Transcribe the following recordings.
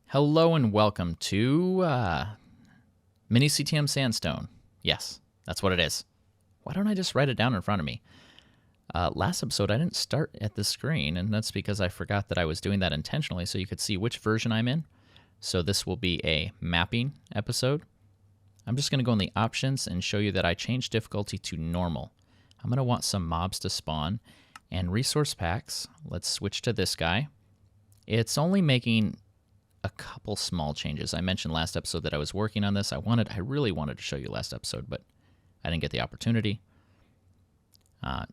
Hello and welcome to MiniCTM Sandstone. Yes, that's what it is. Why don't I just write it down in front of me? Last episode, I didn't start at the screen, and that's because I forgot that I was doing that intentionally so you could see which version I'm in. So this will be a mapping episode. I'm just going to go in the options and show you that I changed difficulty to normal. I'm going to want some mobs to spawn, and resource packs. Let's switch to this guy. It's only making a couple small changes. I mentioned last episode that I was working on this. I really wanted to show you last episode, but I didn't get the opportunity. But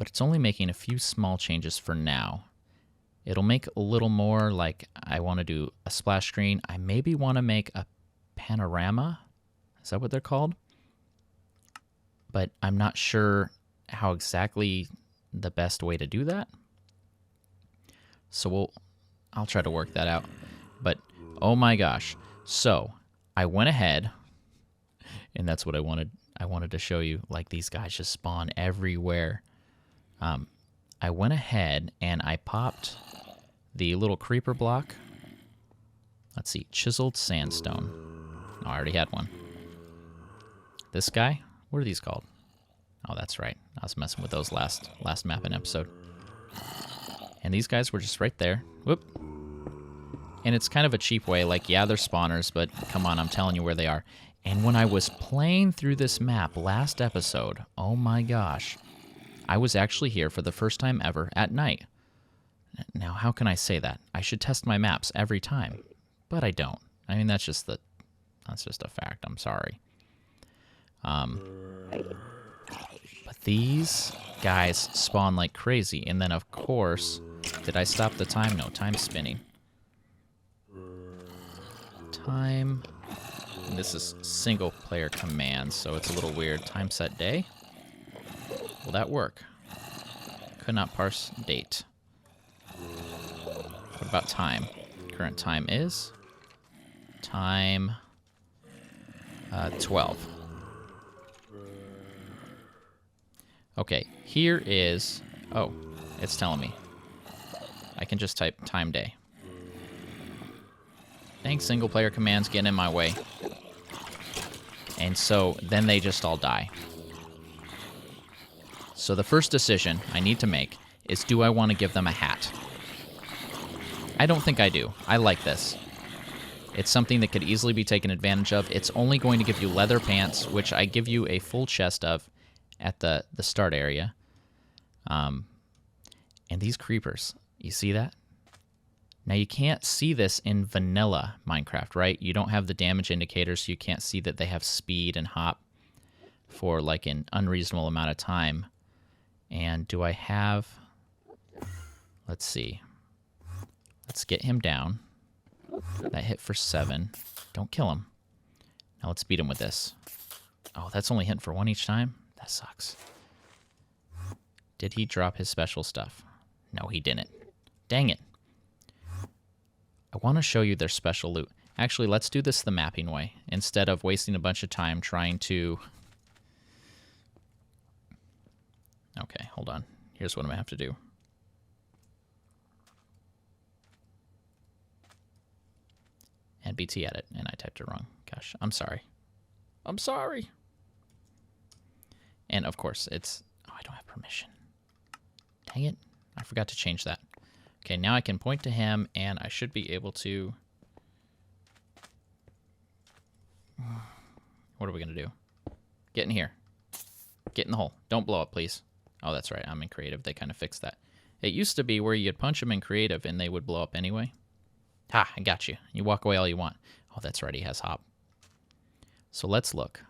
it's only making a few small changes for now. It'll make a little more, like I want to do a splash screen. I maybe want to make a panorama. Is that what they're called? But I'm not sure how exactly the best way to do that. So I'll try to work that out. But oh my gosh. So I went ahead, and that's what I wanted to show you. Like, these guys just spawn everywhere. I went ahead and I popped the little creeper block. Let's see, chiseled sandstone. Oh, I already had one. This guy, what are these called? Oh, that's right. I was messing with those last mapping episode. And these guys were just right there. Whoop. And it's kind of a cheap way. Like, yeah, they're spawners, but come on, I'm telling you where they are. And when I was playing through this map last episode, oh my gosh, I was actually here for the first time ever at night. Now, how can I say that? I should test my maps every time, but I don't. I mean, that's just a fact. I'm sorry. But these guys spawn like crazy, and then of course, did I stop the time? No, time's spinning. Time. And this is single player command, so it's a little weird. Time set day. Will that work? Could not parse date. What about time? Current time is time 12. Okay, here is, oh, it's telling me. I can just type time day. Thanks, single player commands getting in my way. And so then they just all die. So the first decision I need to make is, do I want to give them a hat? I don't think I do. I like this. It's something that could easily be taken advantage of. It's only going to give you leather pants, which I give you a full chest of at the start area. And these creepers, you see that? Now, you can't see this in vanilla Minecraft, right? You don't have the damage indicators, so you can't see that they have speed and hop for like an unreasonable amount of time. And do I have... Let's see. Let's get him down. That hit for 7. Don't kill him. Now let's beat him with this. Oh, that's only hitting for 1 each time? That sucks. Did he drop his special stuff? No, he didn't. Dang it. I want to show you their special loot. Actually, let's do this the mapping way, instead of wasting a bunch of time trying to... Okay, hold on. Here's what I'm going to have to do. And BT edit, and I typed it wrong. Gosh, I'm sorry. I'm sorry. And of course, it's... Oh, I don't have permission. Dang it. I forgot to change that. Okay, now I can point to him, and I should be able to... What are we going to do? Get in here. Get in the hole. Don't blow up, please. Oh, that's right. I'm in creative. They kind of fixed that. It used to be where you'd punch them in creative, and they would blow up anyway. Ha, I got you. You walk away all you want. Oh, that's right. He has hop. So let's look.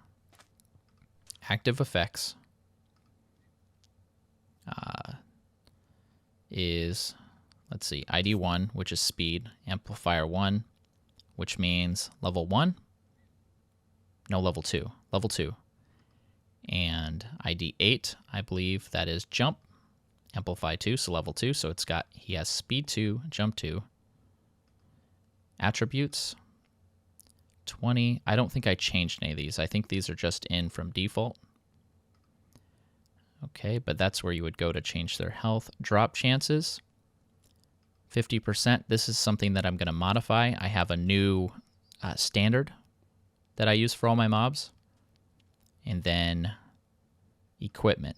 Active effects is... Let's see, ID 1, which is speed, amplifier 1, which means level 1. No, level 2. Level 2. And ID 8, I believe that is jump, amplify 2, so level 2. So he has speed 2, jump 2. Attributes 20. I don't think I changed any of these. I think these are just in from default. Okay, but that's where you would go to change their health. Drop chances 50%. This is something that I'm going to modify. I have a new standard that I use for all my mobs. And then equipment.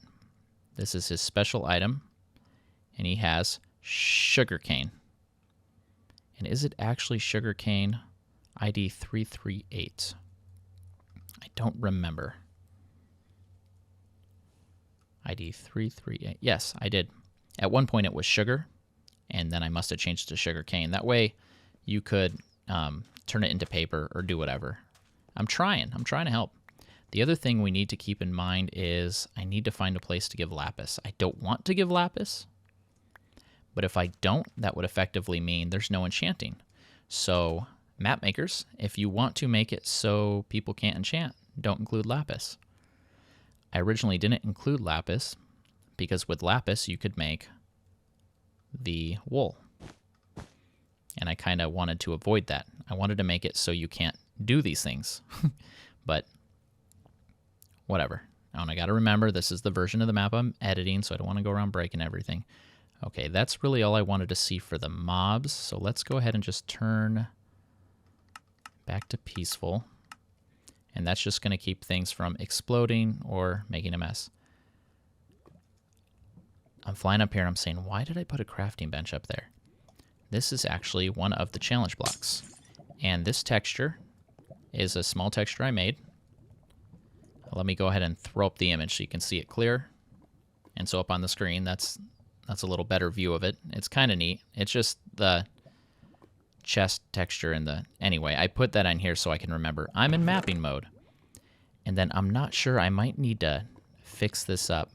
This is his special item. And he has sugarcane. And is it actually sugarcane ID 338? I don't remember. ID 338. Yes, I did. At one point it was sugar, and then I must have changed to sugarcane. That way you could turn it into paper or do whatever. I'm trying to help. The other thing we need to keep in mind is I need to find a place to give lapis. I don't want to give lapis, but if I don't, that would effectively mean there's no enchanting. So map makers, if you want to make it so people can't enchant, don't include lapis. I originally didn't include lapis because with lapis you could make the wool. And I kind of wanted to avoid that. I wanted to make it so you can't do these things. But whatever. And I got to remember this is the version of the map I'm editing, so I don't want to go around breaking everything. Okay, that's really all I wanted to see for the mobs. So let's go ahead and just turn back to peaceful. And that's just going to keep things from exploding or making a mess. I'm flying up here and I'm saying, why did I put a crafting bench up there? This is actually one of the challenge blocks. And this texture is a small texture I made. Let me go ahead and throw up the image so you can see it clear. And so up on the screen, that's a little better view of it. It's kind of neat. It's just the chest texture and the... Anyway, I put that on here so I can remember. I'm in mapping mode. And then I'm not sure, I might need to fix this up.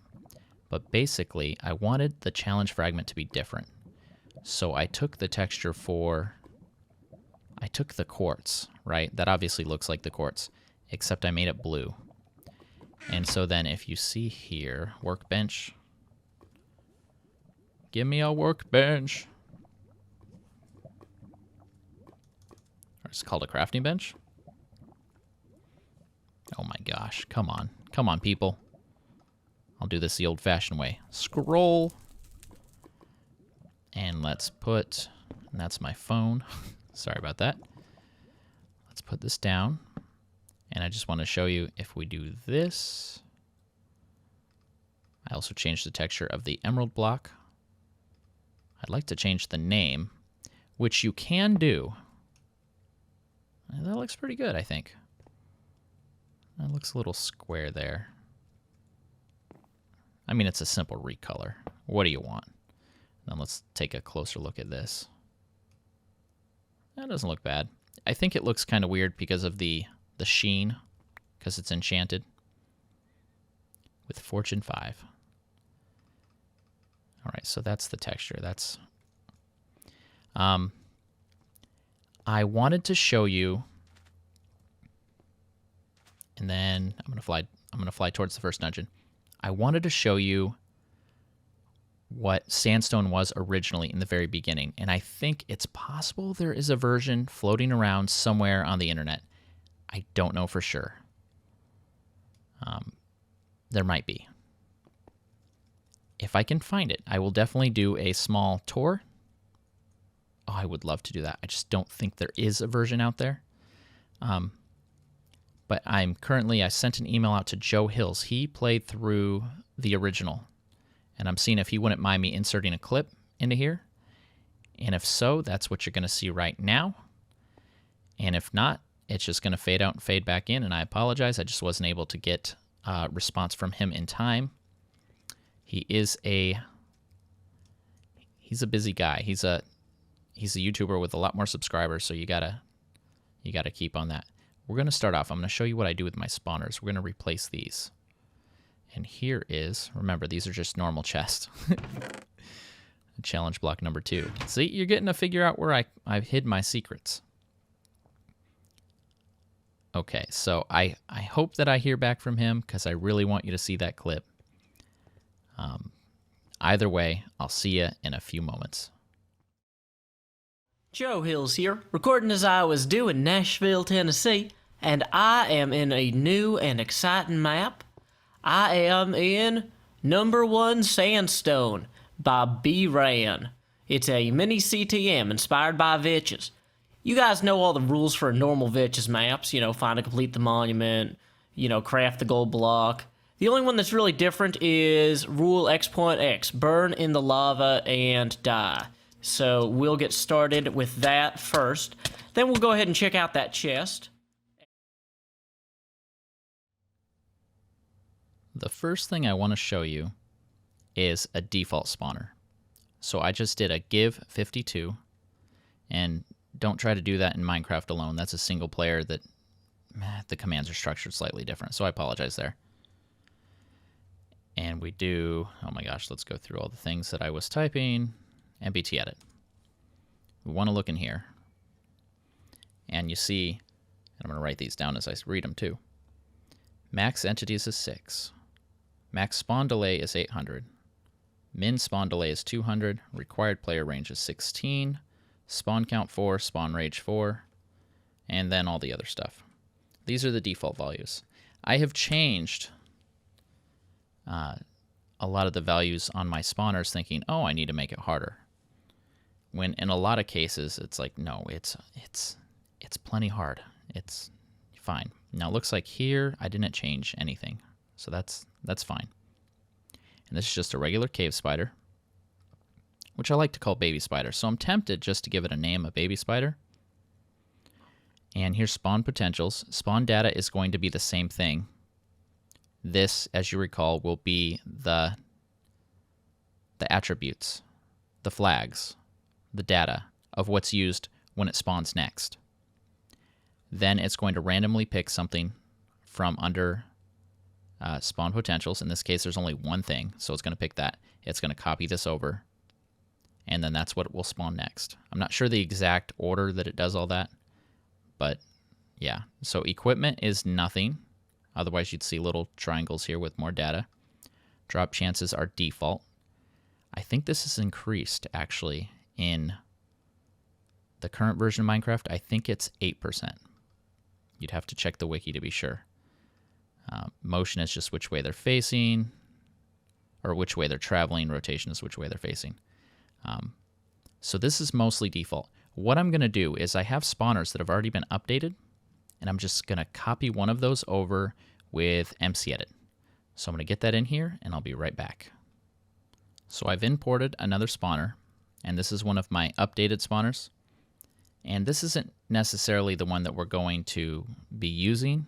But basically, I wanted the challenge fragment to be different. So I took the texture for... I took the quartz, right? That obviously looks like the quartz, except I made it blue. And so then if you see here, workbench. Give me a workbench. Or it's called a crafting bench. Oh my gosh, come on. Come on, people. I'll do this the old-fashioned way. Scroll. And let's put, and that's my phone. Sorry about that. Let's put this down. And I just want to show you if we do this. I also changed the texture of the emerald block. I'd like to change the name, which you can do. And that looks pretty good, I think. That looks a little square there. I mean, it's a simple recolor. What do you want? Then let's take a closer look at this. That doesn't look bad. I think it looks kind of weird because of the sheen, because it's enchanted with Fortune 5. All right, so that's the texture. That's I wanted to show you, and then I'm gonna fly towards the first dungeon. I wanted to show you what Sandstone was originally in the very beginning, and I think it's possible there is a version floating around somewhere on the internet. I don't know for sure. There might be. If I can find it, I will definitely do a small tour. Oh, I would love to do that. I just don't think there is a version out there. But I sent an email out to Joe Hills. He played through the original. And I'm seeing if he wouldn't mind me inserting a clip into here. And if so, that's what you're going to see right now. And if not, it's just going to fade out and fade back in. And I apologize. I just wasn't able to get a response from him in time. He's a busy guy. He's a YouTuber with a lot more subscribers, so you gotta keep on that. We're gonna start off. I'm gonna show you what I do with my spawners. We're gonna replace these. And here is, remember, these are just normal chests. Challenge block number 2. See, you're getting to figure out where I've hid my secrets. Okay, so I hope that I hear back from him because I really want you to see that clip. Either way, I'll see you in a few moments. Joe Hills here, recording as I was due in Nashville, Tennessee, and I am in a new and exciting map. I am in #1 Sandstone by bRanN. It's a mini CTM inspired by Vitches. You guys know all the rules for normal Vitches maps, find and complete the monument, craft the gold block. The only one that's really different is rule X.X, burn in the lava and die. So we'll get started with that first. Then we'll go ahead and check out that chest. The first thing I want to show you is a default spawner. So I just did a give 52, and don't try to do that in Minecraft alone. That's a single player that the commands are structured slightly different, so I apologize there. And we do, oh my gosh, let's go through all the things that I was typing. MBT edit. We want to look in here, and you see, and I'm going to write these down as I read them too. Max entities is 6. Max spawn delay is 800. Min spawn delay is 200. Required player range is 16. Spawn count 4. Spawn rage 4. And then all the other stuff. These are the default values. I have changed a lot of the values on my spawners thinking, oh, I need to make it harder. When in a lot of cases, it's like, no, it's plenty hard. It's fine. Now it looks like here I didn't change anything. So that's fine. And this is just a regular cave spider, which I like to call baby spider. So I'm tempted just to give it a name, a baby spider. And here's spawn potentials. Spawn data is going to be the same thing. This, as you recall, will be the attributes, the flags, the data of what's used when it spawns next. Then it's going to randomly pick something from under spawn potentials. In this case, there's only one thing, so it's going to pick that. It's going to copy this over, and then that's what it will spawn next. I'm not sure the exact order that it does all that, but yeah. So equipment is nothing. Otherwise, you'd see little triangles here with more data. Drop chances are default. I think this is increased, actually, in the current version of Minecraft. I think it's 8%. You'd have to check the wiki to be sure. Motion is just which way they're facing, or which way they're traveling. Rotation is which way they're facing. So this is mostly default. What I'm going to do is I have spawners that have already been updated, and I'm just going to copy one of those over with MCEdit. So I'm going to get that in here, and I'll be right back. So I've imported another spawner, and this is one of my updated spawners. And this isn't necessarily the one that we're going to be using,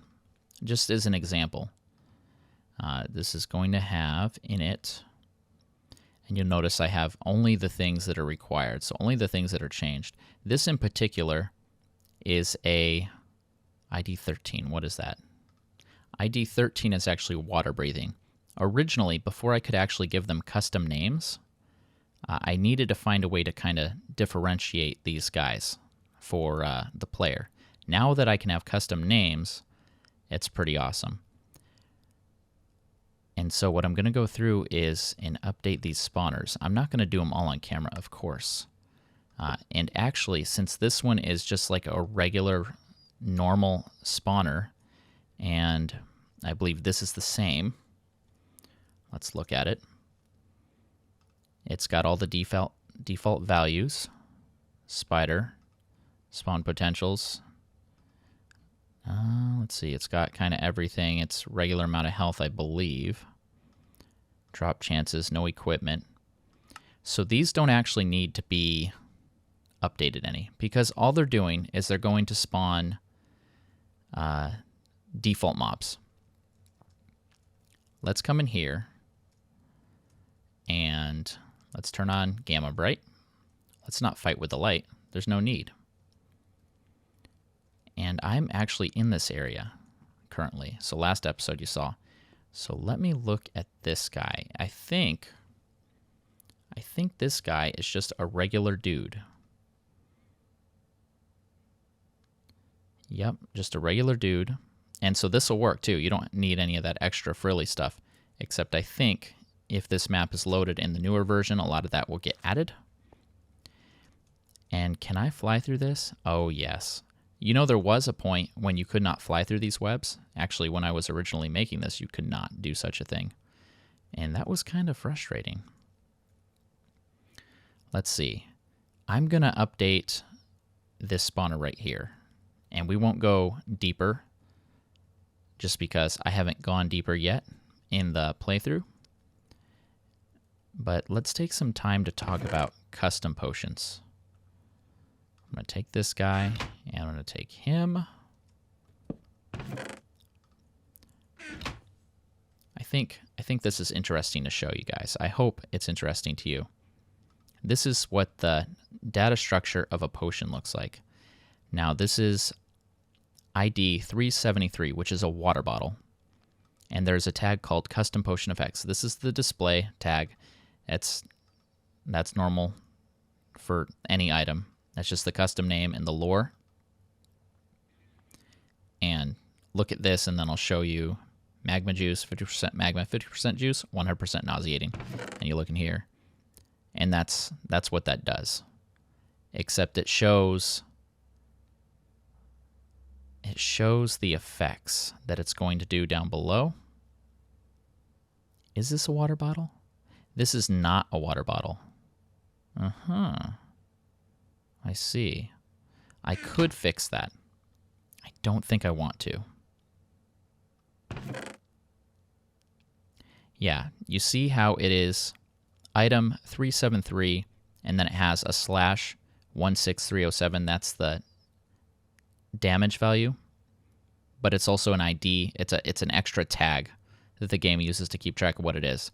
just as an example. This is going to have in it, and you'll notice I have only the things that are required, so only the things that are changed. This in particular is a ID 13. What is that? ID 13 is actually water breathing. Originally, before I could actually give them custom names, I needed to find a way to kind of differentiate these guys for the player. Now that I can have custom names, it's pretty awesome. And so what I'm going to go through is and update these spawners. I'm not going to do them all on camera, of course. And actually, since this one is just like a regular normal spawner, and I believe this is the same, let's look at it. It's got all the default values, spider, spawn potentials. Let's see, it's got kind of everything. It's regular amount of health, I believe. Drop chances, no equipment. So these don't actually need to be updated any, because all they're doing is they're going to spawn default mobs. Let's come in here and let's turn on Gamma Bright. Let's not fight with the light. There's no need. And I'm actually in this area currently. So last episode you saw. So let me look at this guy. I think this guy is just a regular dude. Yep, just a regular dude. And so this will work too. You don't need any of that extra frilly stuff. Except I think if this map is loaded in the newer version, a lot of that will get added. And can I fly through this? Oh, yes. You know, there was a point when you could not fly through these webs. Actually, when I was originally making this, you could not do such a thing. And that was kind of frustrating. Let's see. I'm going to update this spawner right here. And we won't go deeper just because I haven't gone deeper yet in the playthrough. But let's take some time to talk about custom potions. I'm going to take this guy, and I'm going to take him. I think this is interesting to show you guys. I hope it's interesting to you. This is what the data structure of a potion looks like. Now, this is ID 373, which is a water bottle. And there's a tag called Custom Potion Effects. This is the display tag. That's normal for any item. That's just the custom name and the lore. And look at this, and then I'll show you magma juice, 50% magma, 50% juice, 100% nauseating. And you look in here, and that's what that does. Except it shows the effects that it's going to do down below. Is this a water bottle? This is not a water bottle. Uh-huh. I see. I could fix that. I don't think I want to. Yeah, you see how it is item 373, and then it has a slash 16307. That's the damage value, but it's also an ID. It's an extra tag that the game uses to keep track of what it is.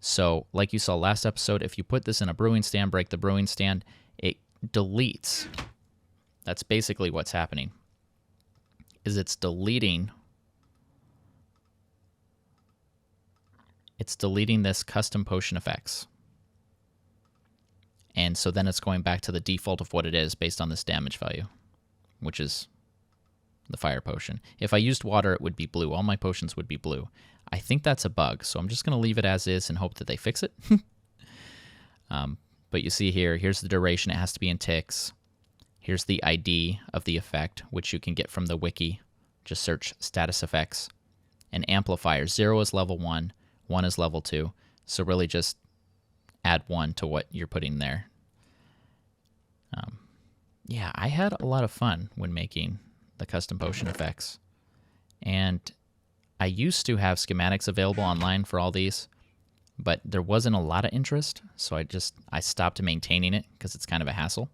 So, like you saw last episode, if you put this in a brewing stand, break the brewing stand, it deletes. That's basically what's happening. Is it's deleting this custom potion effects. And so then it's going back to the default of what it is based on this damage value, which is the fire potion. If I used water, it would be blue. All my potions would be blue. I think that's a bug, so I'm just going to leave it as is and hope that they fix it. But you see here, here's the duration. It has to be in ticks. Here's the ID of the effect, which you can get from the wiki. Just search status effects. And amplifier, 0 is level 1, 1 is level 2. So really just add 1 to what you're putting there. Yeah, I had a lot of fun when making the custom potion effects. And I used to have schematics available online for all these, but there wasn't a lot of interest, so I stopped maintaining it because it's kind of a hassle.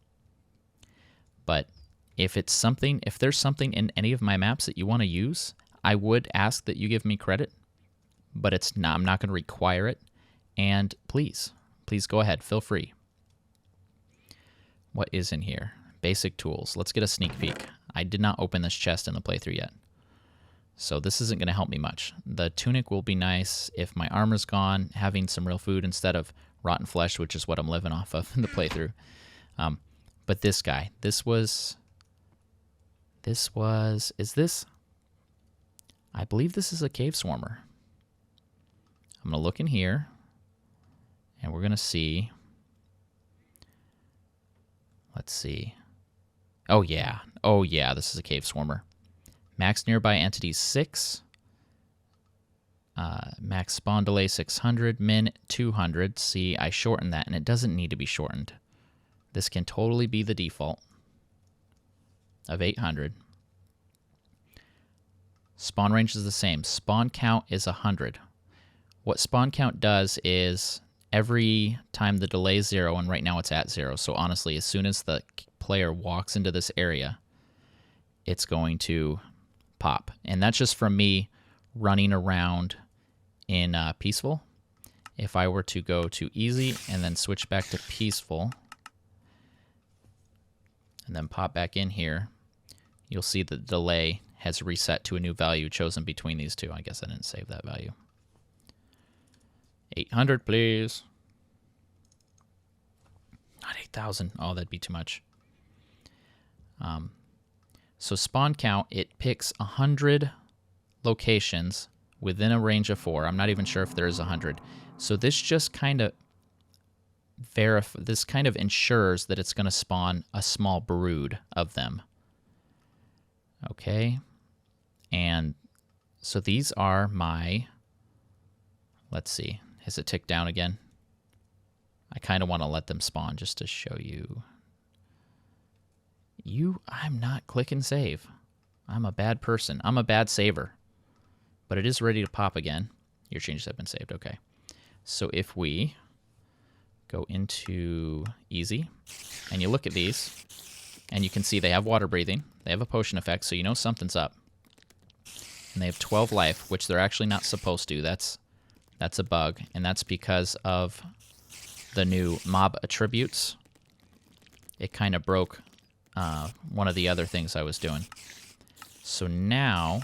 But if there's something in any of my maps that you want to use, I would ask that you give me credit, but I'm not going to require it. And please go ahead, feel free. What is in here? Basic tools. Let's get a sneak peek. I did not open this chest in the playthrough yet, so this isn't going to help me much. The tunic will be nice if my armor's gone, having some real food instead of rotten flesh, which is what I'm living off of in the playthrough. But this guy, I believe this is a cave swarmer. I'm going to look in here, and we're going to see. Let's see. Oh yeah, this is a cave swarmer. Max nearby entities 6. Max spawn delay 600. Min 200. See, I shortened that, and it doesn't need to be shortened. This can totally be the default of 800. Spawn range is the same. Spawn count is 100. What spawn count does is every time the delay is 0, and right now it's at 0. So honestly, as soon as the player walks into this area, it's going to pop. And that's just from me running around in peaceful. If I were to go to easy and then switch back to peaceful and then pop back in here, you'll see the delay has reset to a new value chosen between these two. I guess I didn't save that value. 800, please. Not 8,000. Oh, that'd be too much. So spawn count, it picks 100 locations within a range of 4. I'm not even sure if there is 100. So this just kind of ensures that it's going to spawn a small brood of them. Okay. And so these are my, let's see, has it ticked down again? I kind of want to let them spawn just to show you. I'm not clicking save. I'm a bad person. I'm a bad saver. But it is ready to pop again. Your changes have been saved. Okay. So if we go into easy and you look at these and you can see they have water breathing. They have a potion effect, so you know something's up. And they have 12 life, which they're actually not supposed to. That's a bug, and that's because of the new mob attributes. It kind of broke one of the other things I was doing. So now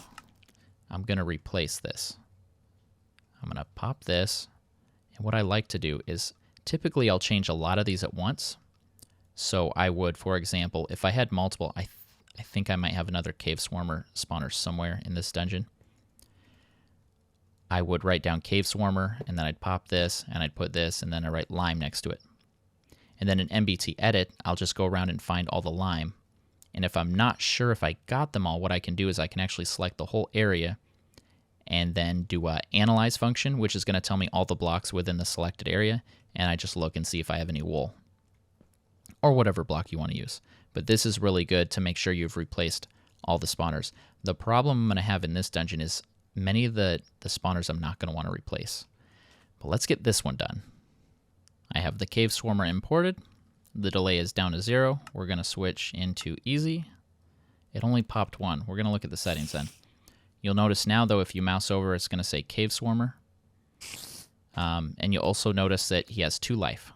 I'm going to replace this. I'm going to pop this, and what I like to do is typically I'll change a lot of these at once. So I would, for example, if I had multiple, I think I might have another cave swarmer spawner somewhere in this dungeon. I would write down cave swarmer, and then I'd pop this, and I'd put this, and then I write lime next to it. And then in MBT edit, I'll just go around and find all the lime. And if I'm not sure if I got them all, what I can do is I can actually select the whole area and then do a analyze function, which is going to tell me all the blocks within the selected area, and I just look and see if I have any wool or whatever block you want to use. But this is really good to make sure you've replaced all the spawners. The problem I'm going to have in this dungeon is many of the spawners I'm not going to want to replace. But let's get this one done. I have the cave swarmer imported. The delay is down to 0. We're going to switch into easy. It only popped 1. We're going to look at the settings then. You'll notice now, though, if you mouse over, it's going to say cave swarmer. And you'll also notice that he has 2 life.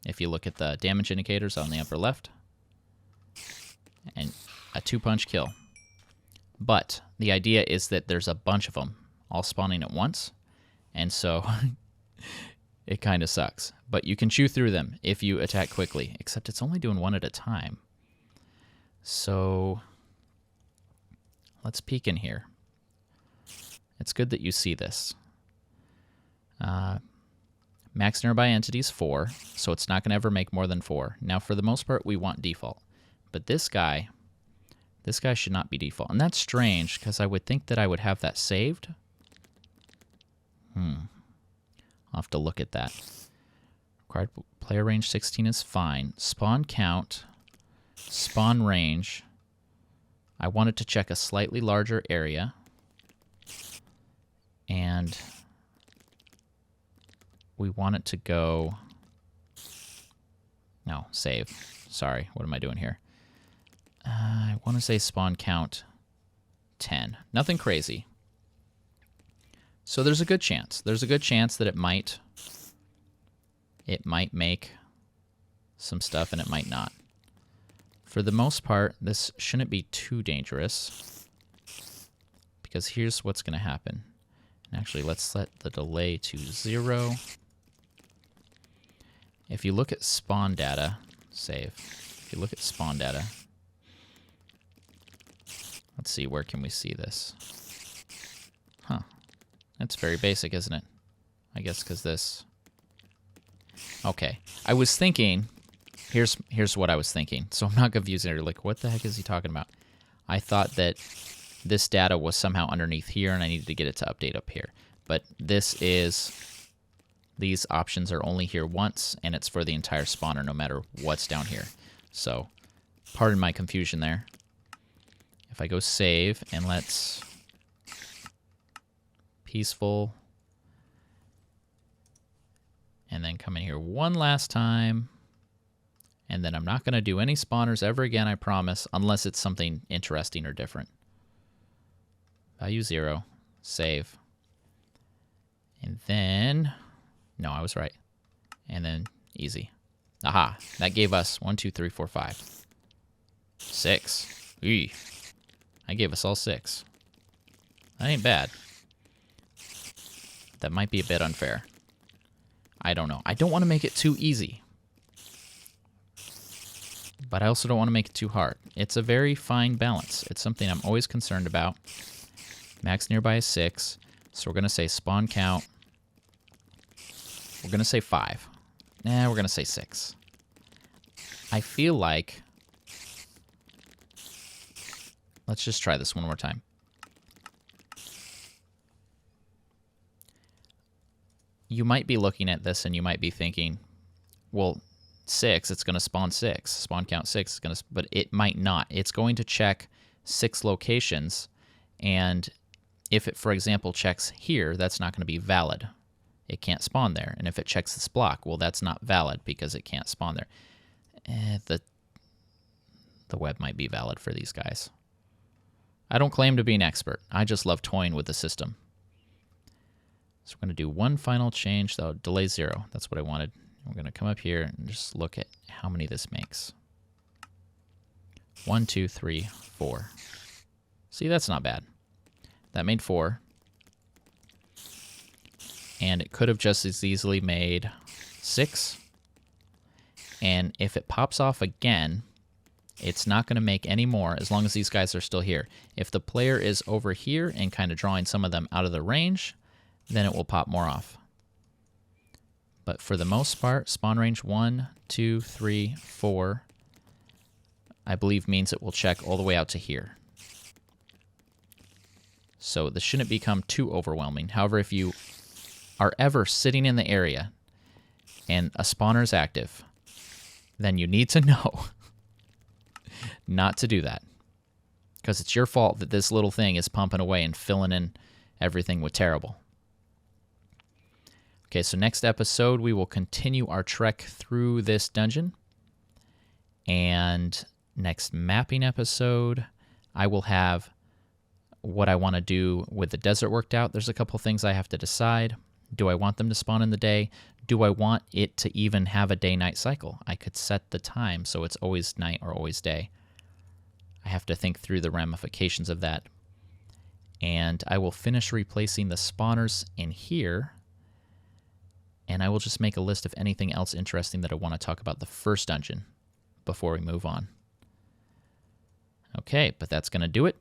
If you look at the damage indicators on the upper left, and a 2-punch kill. But the idea is that there's a bunch of them all spawning at once, and so it kind of sucks. But you can chew through them if you attack quickly, except it's only doing 1 at a time. So let's peek in here. It's good that you see this. Max nearby entities 4, so it's not going to ever make more than 4. Now, for the most part, we want default. But this guy should not be default. And that's strange, because I would think that I would have that saved. I'll have to look at that. Required player range 16 is fine. Spawn count, spawn range. I wanted to check a slightly larger area. And we want it to go... No, save. Sorry, what am I doing here? I want to say spawn count 10. Nothing crazy. So there's a good chance. There's a good chance that it might make some stuff and it might not. For the most part, this shouldn't be too dangerous, because here's what's going to happen. And actually, let's set the delay to 0. If you look at spawn data, save. If you look at spawn data, let's see, where can we see this? Huh. That's very basic, isn't it? I guess because this... Okay. I was thinking... Here's what I was thinking. So I'm not confusing it. Like, what the heck is he talking about? I thought that this data was somehow underneath here, and I needed to get it to update up here. But this is... These options are only here once, and it's for the entire spawner, no matter what's down here. So, pardon my confusion there. If I go save, and let's... Peaceful. And then come in here one last time. And then I'm not going to do any spawners ever again, I promise, unless it's something interesting or different. Value 0. Save. And then... No, I was right. And then easy. Aha. That gave us 1, 2, 3, 4, 5. 6. Eee. I gave us all 6. That ain't bad. That might be a bit unfair. I don't know. I don't want to make it too easy. But I also don't want to make it too hard. It's a very fine balance. It's something I'm always concerned about. Max nearby is 6. So we're going to say spawn count. We're going to say 5. Nah, we're going to say 6. I feel like... Let's just try this one more time. You might be looking at this and you might be thinking, well, 6, it's going to spawn 6. Spawn count 6 is going to, but it might not. It's going to check 6 locations, and if it, for example, checks here, that's not going to be valid. It can't spawn there. And if it checks this block, well, that's not valid because it can't spawn there. The web might be valid for these guys. I don't claim to be an expert. I just love toying with the system. So we're going to do one final change, though. Delay 0. That's what I wanted. We're going to come up here and just look at how many this makes. 1, 2, 3, 4. See, that's not bad. That made 4. And it could have just as easily made 6. And if it pops off again, it's not going to make any more as long as these guys are still here. If the player is over here and kind of drawing some of them out of the range, then it will pop more off. But for the most part, spawn range 1, 2, 3, 4, I believe means it will check all the way out to here. So this shouldn't become too overwhelming. However, if you are ever sitting in the area and a spawner is active, then you need to know not to do that. Because it's your fault that this little thing is pumping away and filling in everything with terrible. Okay, so next episode we will continue our trek through this dungeon. And next mapping episode, I will have what I want to do with the desert worked out. There's a couple things I have to decide. Do I want them to spawn in the day? Do I want it to even have a day-night cycle? I could set the time so it's always night or always day. I have to think through the ramifications of that. And I will finish replacing the spawners in here. And I will just make a list of anything else interesting that I want to talk about the first dungeon before we move on. Okay, but that's going to do it.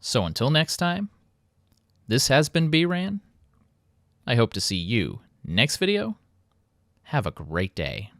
So until next time, this has been bRanN. I hope to see you next video. Have a great day.